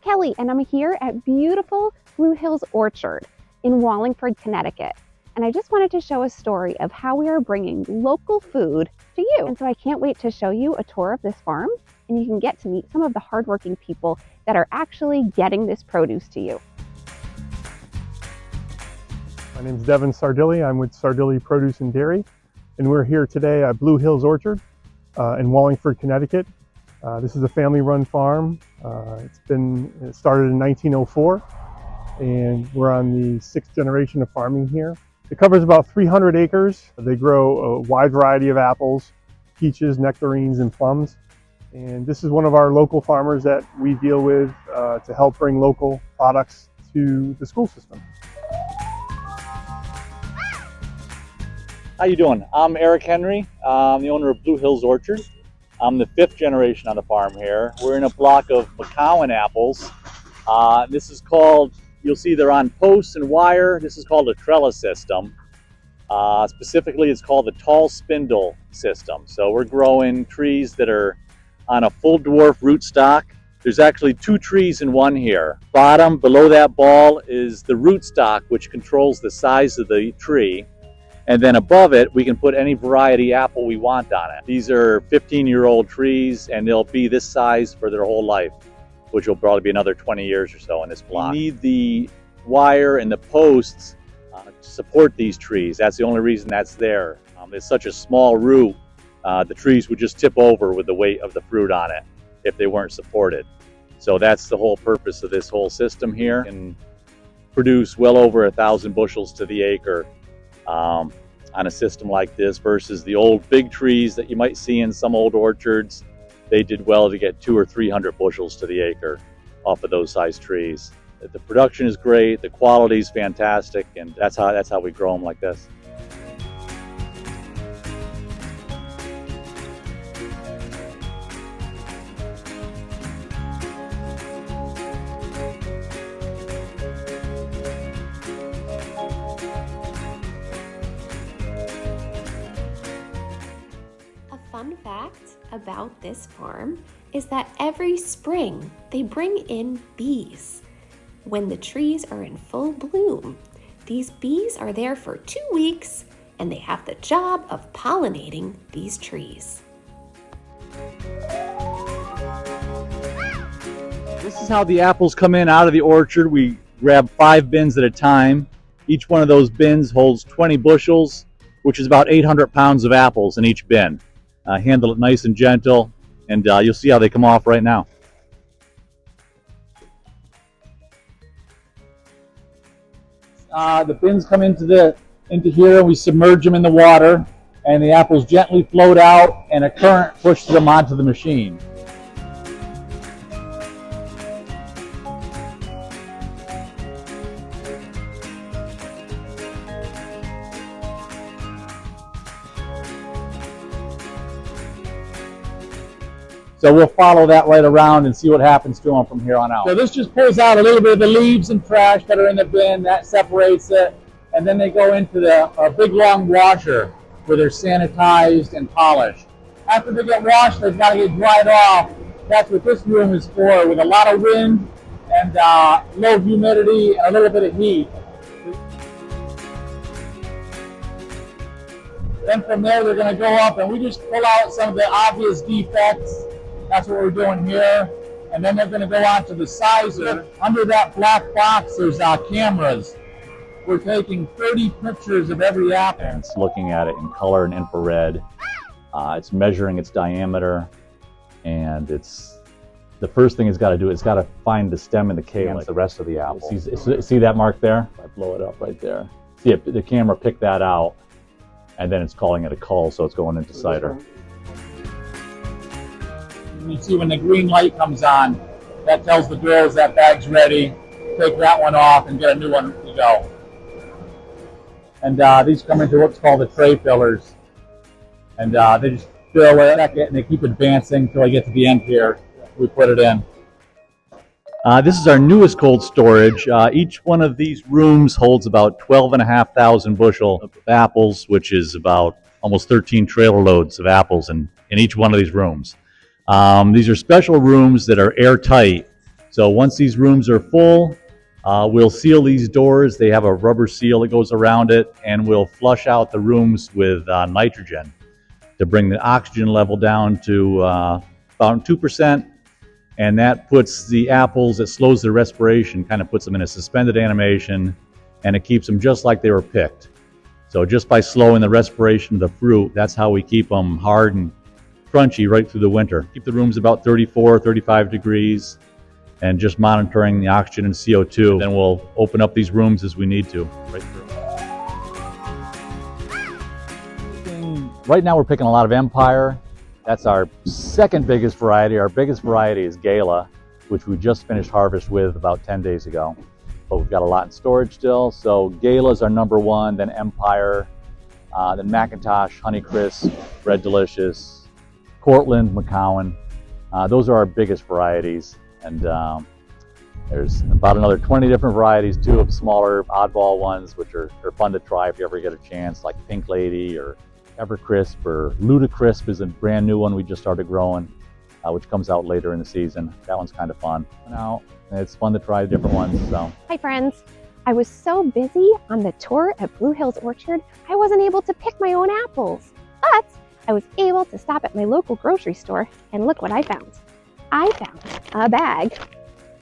Kelly, and I'm here at beautiful Blue Hills Orchard in Wallingford, Connecticut. And I just wanted to show a story of how we are bringing local food to you. And so I can't wait to show you a tour of this farm, and you can get to meet some of the hardworking people that are actually getting this produce to you. My name is Devin Sardilli. I'm with Sardilli Produce and Dairy, and we're here today at Blue Hills Orchard in Wallingford, Connecticut. This is a family-run farm. It started in 1904, and we're on the 6th generation of farming here. It covers about 300 acres. They grow a wide variety of apples, peaches, nectarines, and plums. And this is one of our local farmers that we deal with to help bring local products to the school system. How you doing? I'm Eric Henry. I'm the owner of Blue Hills Orchard. I'm the 5th generation on the farm here. We're in a block of McCowan apples. This is called, you'll see they're on posts and wire. This is called a trellis system. Specifically, it's called the tall spindle system. So we're growing trees that are on a full dwarf rootstock. There's actually 2 trees in one here. Bottom, below that ball, is the rootstock, which controls the size of the tree. And then above it, we can put any variety apple we want on it. These are 15-year-old trees, and they'll be this size for their whole life, which will probably be another 20 years or so in this block. You need the wire and the posts to support these trees. That's the only reason that's there. It's such a small root, the trees would just tip over with the weight of the fruit on it if they weren't supported. So that's the whole purpose of this whole system here. And produce well over 1,000 bushels to the acre on a system like this versus the old big trees that you might see in some old orchards. They did well to get 200 or 300 bushels to the acre off of those size trees. The production is great, the quality is fantastic, and that's how we grow them like this. Fun fact about this farm is that every spring they bring in bees. When the trees are in full bloom, these bees are there for 2 weeks and they have the job of pollinating these trees. This is how the apples come in out of the orchard. We grab 5 bins at a time. Each one of those bins holds 20 bushels, which is about 800 pounds of apples in each bin. Handle it nice and gentle, and you'll see how they come off right now. The bins come into here, and we submerge them in the water, and the apples gently float out, and a current pushes them onto the machine. So we'll follow that right around and see what happens to them from here on out. So this just pulls out a little bit of the leaves and trash that are in the bin, that separates it, and then they go into the big long washer where they're sanitized and polished. After they get washed, they've got to get dried off. That's what this room is for, with a lot of wind and low humidity and a little bit of heat. Then from there, they're going to go up, and we just pull out some of the obvious defects. That's what we're doing here. And then they're going to go on to the sizer. Under that black box, there's cameras. We're taking 30 pictures of every apple. And it's looking at it in color and infrared. It's measuring its diameter. And the first thing it's got to do, it's got to find the stem and the calyx, like the rest of the apple. See that mark there? I blow it up right there. See, the camera picked that out. And then it's calling it a cull, so it's going into cider. You see when the green light comes on, that tells the girls that bag's ready. Take that one off and get a new one to go. And these come into what's called the tray fillers. And they just fill it, and they keep advancing until I get to the end here. We put it in. This is our newest cold storage. Each one of these rooms holds about 12,500 bushel of apples, which is about almost 13 trailer loads of apples in each one of these rooms. These are special rooms that are airtight, So once these rooms are full, we'll seal these doors. They have a rubber seal that goes around it, and we'll flush out the rooms with nitrogen to bring the oxygen level down to about 2%. And that puts the apples, it slows their respiration, kind of puts them in a suspended animation, and it keeps them just like they were picked. So just by slowing the respiration of the fruit, that's how we keep them hard and crunchy right through the winter. Keep the rooms about 34, 35 degrees, and just monitoring the oxygen and CO2. Then we'll open up these rooms as we need to, right through. Right now we're picking a lot of Empire. That's our second biggest variety. Our biggest variety is Gala, which we just finished harvest with about 10 days ago. But we've got a lot in storage still. So Gala is our number one, then Empire, then McIntosh, Honeycrisp, Red Delicious, Cortland, McCowan. Those are our biggest varieties. And there's about another 20 different varieties too of smaller oddball ones, which are fun to try if you ever get a chance, like Pink Lady or Evercrisp, or Ludacrisp is a brand new one we just started growing, which comes out later in the season. That one's kind of fun. Now, it's fun to try different ones. So. Hi friends. I was so busy on the tour at Blue Hills Orchard, I wasn't able to pick my own apples. But I was able to stop at my local grocery store, and look what I found. I found a bag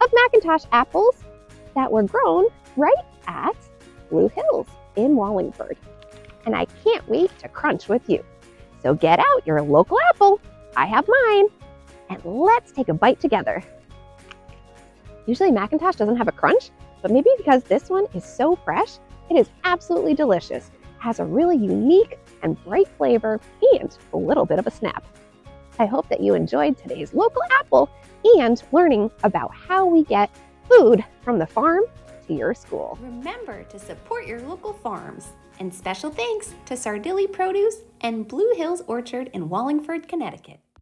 of McIntosh apples that were grown right at Blue Hills in Wallingford. And I can't wait to crunch with you. So get out your local apple, I have mine, and let's take a bite together. Usually McIntosh doesn't have a crunch, but maybe because this one is so fresh, it is absolutely delicious. It has a really unique and bright flavor and a little bit of a snap. I hope that you enjoyed today's local apple and learning about how we get food from the farm to your school. Remember to support your local farms. And special thanks to Sardilli Produce and Blue Hills Orchard in Wallingford, Connecticut.